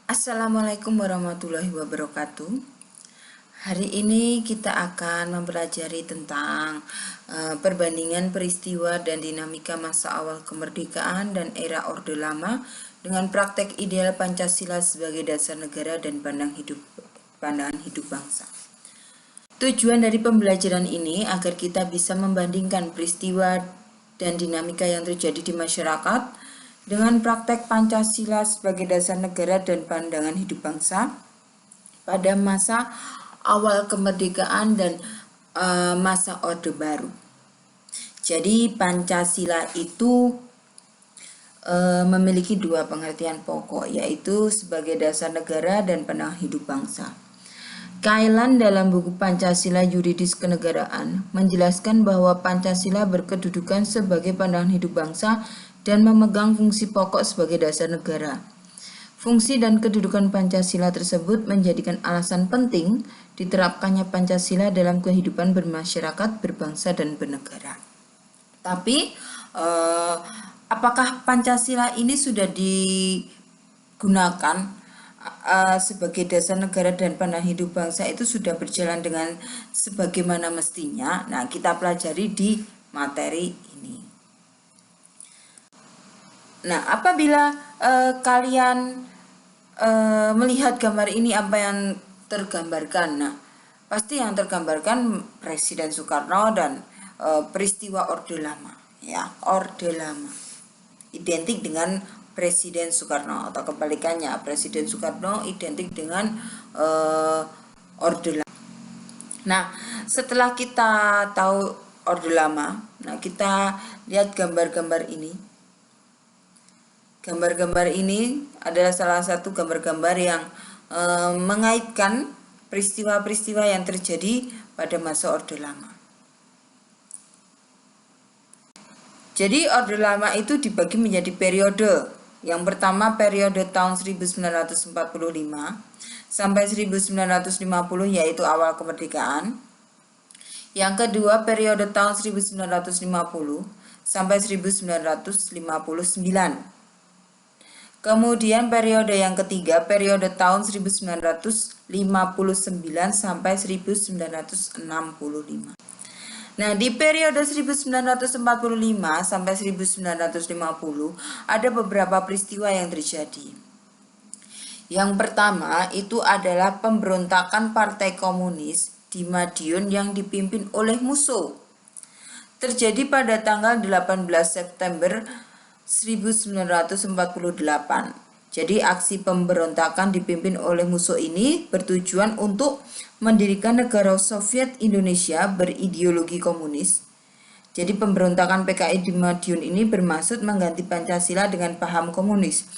Assalamualaikum warahmatullahi wabarakatuh. Hari ini kita akan mempelajari tentang perbandingan peristiwa dan dinamika masa awal kemerdekaan dan era Orde Lama dengan praktek ideal Pancasila sebagai dasar negara dan pandangan hidup bangsa. Tujuan dari pembelajaran ini agar kita bisa membandingkan peristiwa dan dinamika yang terjadi di masyarakat dengan praktek Pancasila sebagai dasar negara dan pandangan hidup bangsa pada masa awal kemerdekaan dan masa Orde Baru. Jadi Pancasila itu memiliki dua pengertian pokok, yaitu sebagai dasar negara dan pandangan hidup bangsa. Kailan dalam buku Pancasila Yuridis Kenegaraan menjelaskan bahwa Pancasila berkedudukan sebagai pandangan hidup bangsa dan memegang fungsi pokok sebagai dasar negara. Fungsi dan kedudukan Pancasila tersebut menjadikan alasan penting diterapkannya Pancasila dalam kehidupan bermasyarakat, berbangsa, dan bernegara. Tapi, apakah Pancasila ini sudah digunakan sebagai dasar negara dan pandangan hidup bangsa itu sudah berjalan dengan sebagaimana mestinya? Nah, kita pelajari di materi ini. Nah, apabila kalian melihat gambar ini, apa yang tergambarkan? Nah, pasti yang tergambarkan Presiden Soekarno dan peristiwa Orde Lama, ya, Orde Lama identik dengan Presiden Soekarno, atau kebalikannya, Presiden Soekarno identik dengan Orde Lama. Nah, setelah kita tahu Orde Lama, nah kita lihat gambar-gambar ini. Gambar-gambar ini adalah salah satu gambar-gambar yang mengaitkan peristiwa-peristiwa yang terjadi pada masa Orde Lama. Jadi Orde Lama itu dibagi menjadi periode. Yang pertama periode tahun 1945 sampai 1950, yaitu awal kemerdekaan. Yang kedua periode tahun 1950 sampai 1959. Kemudian periode yang ketiga, periode tahun 1959 sampai 1965. Nah, di periode 1945 sampai 1950 ada beberapa peristiwa yang terjadi. Yang pertama itu adalah pemberontakan Partai Komunis di Madiun yang dipimpin oleh Musso. Terjadi pada tanggal 18 September 1948. Jadi aksi pemberontakan dipimpin oleh Musso ini bertujuan untuk mendirikan negara Soviet Indonesia berideologi komunis. Jadi pemberontakan PKI di Madiun ini bermaksud mengganti Pancasila dengan paham komunis.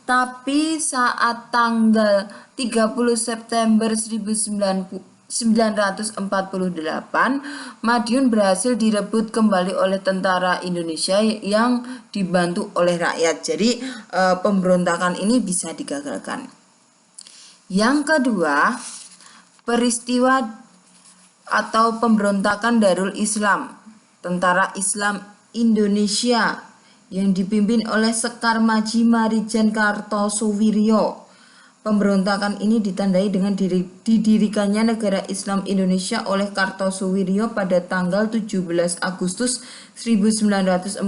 Tapi saat tanggal 30 September 1948, Madiun berhasil direbut kembali oleh tentara Indonesia yang dibantu oleh rakyat. Jadi pemberontakan ini bisa digagalkan. Yang kedua, peristiwa atau pemberontakan Darul Islam, Tentara Islam Indonesia yang dipimpin oleh Sekar Maji Marijan Kartosuwiryo. Pemberontakan ini ditandai dengan didirikannya Negara Islam Indonesia oleh Kartosuwiryo pada tanggal 17 Agustus 1949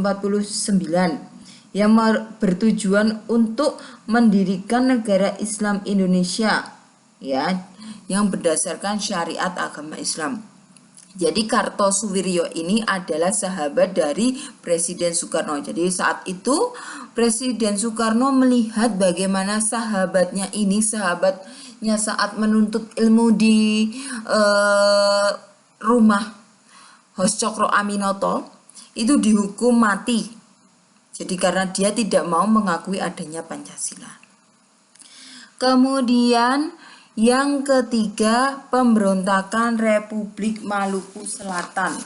yang bertujuan untuk mendirikan Negara Islam Indonesia, ya, yang berdasarkan syariat agama Islam. Jadi Kartosuwiryo ini adalah sahabat dari Presiden Soekarno. Jadi saat itu Presiden Soekarno melihat bagaimana sahabatnya saat menuntut ilmu di rumah Hos Cokro Aminoto itu dihukum mati. Jadi karena dia tidak mau mengakui adanya Pancasila. Kemudian yang ketiga, pemberontakan Republik Maluku Selatan.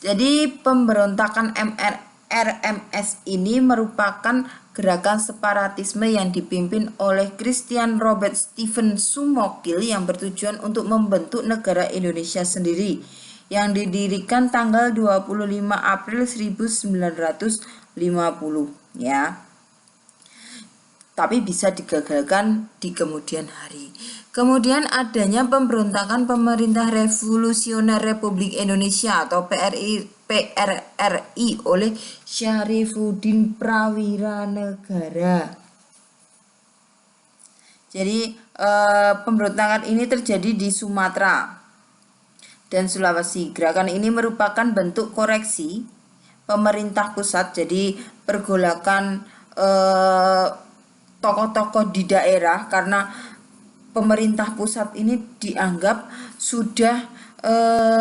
Jadi pemberontakan RMS ini merupakan gerakan separatisme yang dipimpin oleh Christian Robert Stephen Sumokil yang bertujuan untuk membentuk negara Indonesia sendiri yang didirikan tanggal 25 April 1950, ya. tapi bisa digagalkan di kemudian hari. Kemudian adanya pemberontakan Pemerintah Revolusioner Republik Indonesia atau PRRI oleh Syarifuddin Prawira Negara. Jadi pemberontakan ini terjadi di Sumatera dan Sulawesi. Gerakan ini merupakan bentuk koreksi pemerintah pusat, jadi pergolakan tokoh-tokoh di daerah karena pemerintah pusat ini dianggap sudah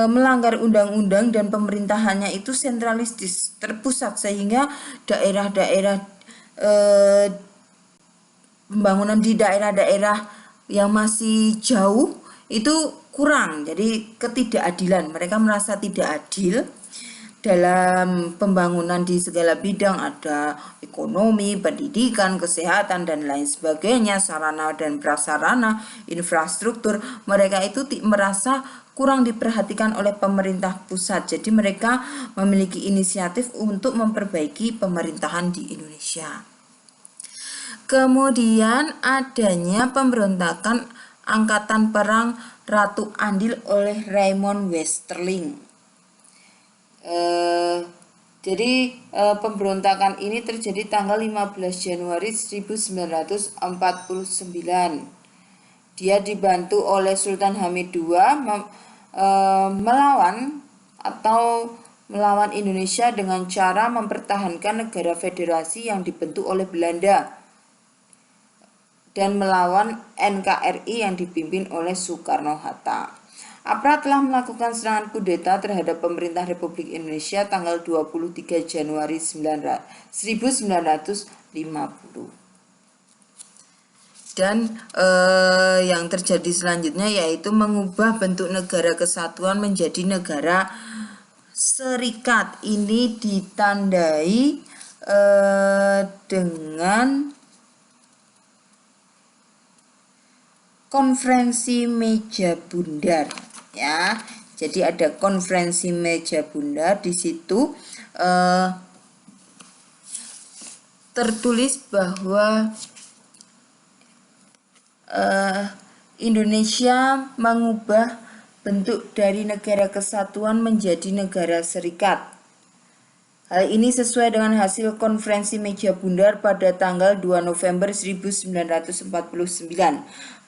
melanggar undang-undang dan pemerintahannya itu sentralistis, terpusat, sehingga daerah-daerah pembangunan di daerah-daerah yang masih jauh itu kurang. Jadi ketidakadilan, mereka merasa tidak adil dalam pembangunan di segala bidang, ada ekonomi, pendidikan, kesehatan, dan lain sebagainya, sarana dan prasarana, infrastruktur. Mereka itu merasa kurang diperhatikan oleh pemerintah pusat. Jadi mereka memiliki inisiatif untuk memperbaiki pemerintahan di Indonesia. Kemudian adanya pemberontakan Angkatan Perang Ratu Andil oleh Raymond Westerling. Jadi pemberontakan ini terjadi tanggal 15 Januari 1949. Dia dibantu oleh Sultan Hamid II melawan Indonesia dengan cara mempertahankan negara federasi yang dibentuk oleh Belanda dan melawan NKRI yang dipimpin oleh Soekarno-Hatta. APRA telah melakukan serangan kudeta terhadap pemerintah Republik Indonesia tanggal 23 Januari 1950. Dan yang terjadi selanjutnya yaitu mengubah bentuk negara kesatuan menjadi negara serikat. Ini ditandai dengan konferensi meja bundar. Ya, jadi ada konferensi meja bundar. Di situ tertulis bahwa Indonesia mengubah bentuk dari negara kesatuan menjadi negara serikat. Hal ini sesuai dengan hasil konferensi meja bundar pada tanggal 2 November 1949.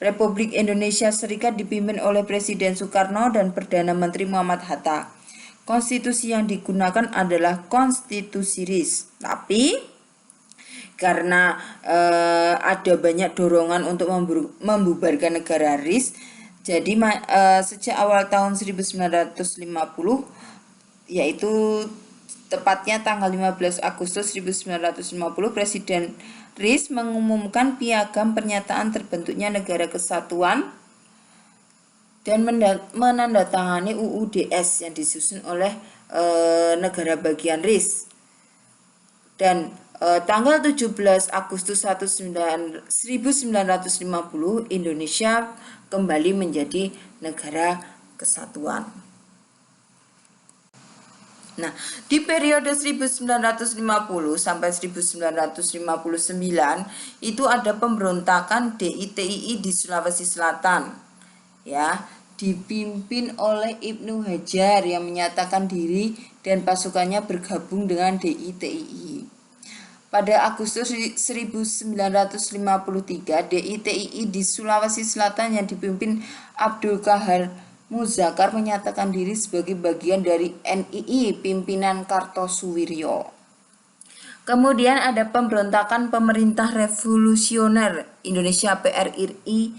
Republik Indonesia Serikat dipimpin oleh Presiden Soekarno dan Perdana Menteri Muhammad Hatta. Konstitusi yang digunakan adalah konstitusi RIS. Tapi karena ada banyak dorongan untuk membubarkan negara RIS, jadi sejak awal tahun 1950, yaitu tepatnya tanggal 15 Agustus 1950, Presiden RIS mengumumkan piagam pernyataan terbentuknya negara kesatuan dan menandatangani UUDS yang disusun oleh negara bagian RIS. Dan tanggal 17 Agustus 1950 Indonesia kembali menjadi negara kesatuan. Nah, di periode 1950 sampai 1959 itu ada pemberontakan DITII di Sulawesi Selatan. Ya, dipimpin oleh Ibnu Hajar yang menyatakan diri dan pasukannya bergabung dengan DITII. Pada Agustus 1953, DITII di Sulawesi Selatan yang dipimpin Abdul Qahar Muzakar menyatakan diri sebagai bagian dari NII pimpinan Kartosuwiryo. Kemudian ada pemberontakan Pemerintah Revolusioner Indonesia PRRI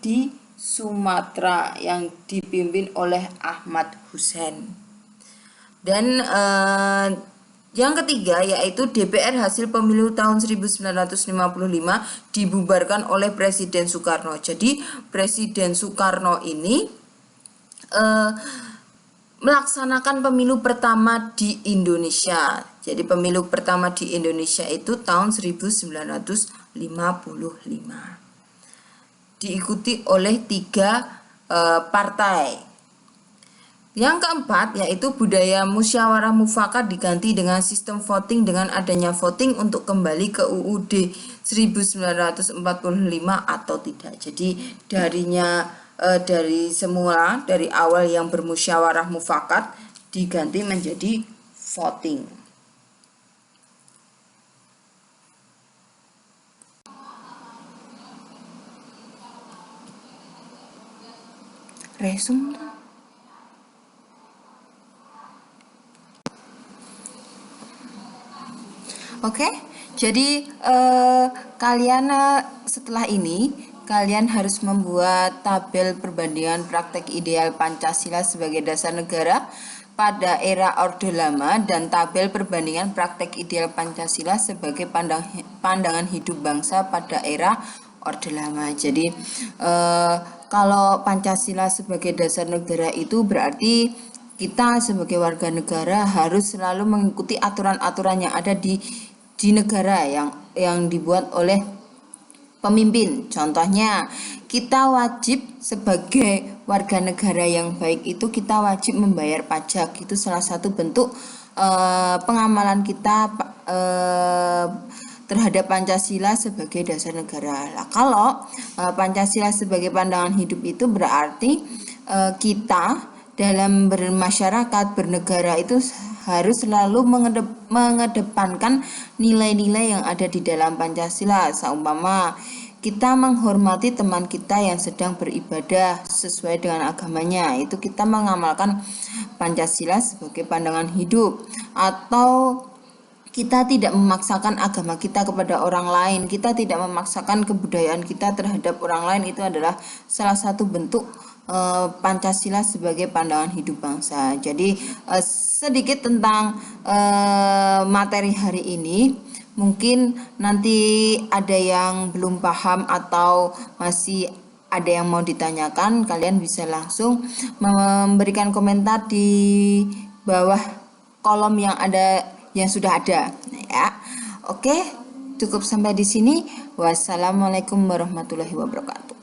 di Sumatera yang dipimpin oleh Ahmad Hussein. Dan yang ketiga yaitu DPR hasil pemilu tahun 1955 dibubarkan oleh Presiden Soekarno. Jadi Presiden Soekarno ini melaksanakan pemilu pertama di Indonesia. Jadi pemilu pertama di Indonesia itu tahun 1955. Diikuti oleh 3 partai. Yang keempat yaitu budaya musyawarah mufakat diganti dengan sistem voting dengan adanya voting untuk kembali ke UUD 1945 atau tidak. Jadi dari semula dari awal yang bermusyawarah mufakat diganti menjadi voting. Resum. Oke, jadi kalian setelah ini kalian harus membuat tabel perbandingan praktek ideal Pancasila sebagai dasar negara pada era Orde Lama dan tabel perbandingan praktek ideal Pancasila sebagai pandangan hidup bangsa pada era Orde Lama. Jadi kalau Pancasila sebagai dasar negara itu berarti kita sebagai warga negara harus selalu mengikuti aturan-aturan yang ada di negara yang dibuat oleh pemimpin. Contohnya, kita wajib sebagai warga negara yang baik itu kita wajib membayar pajak. Itu salah satu bentuk pengamalan kita terhadap Pancasila sebagai dasar negara. Nah, kalau Pancasila sebagai pandangan hidup itu berarti kita dalam bermasyarakat, bernegara itu harus selalu mengedepankan nilai-nilai yang ada di dalam Pancasila. Seumpama kita menghormati teman kita yang sedang beribadah sesuai dengan agamanya, itu kita mengamalkan Pancasila sebagai pandangan hidup. Atau kita tidak memaksakan agama kita kepada orang lain, kita tidak memaksakan kebudayaan kita terhadap orang lain, itu adalah salah satu bentuk Pancasila sebagai pandangan hidup bangsa. Jadi sedikit tentang materi hari ini. Mungkin nanti ada yang belum paham atau masih ada yang mau ditanyakan, kalian bisa langsung memberikan komentar di bawah kolom yang sudah ada ya. Oke, cukup sampai di sini. Wassalamualaikum warahmatullahi wabarakatuh.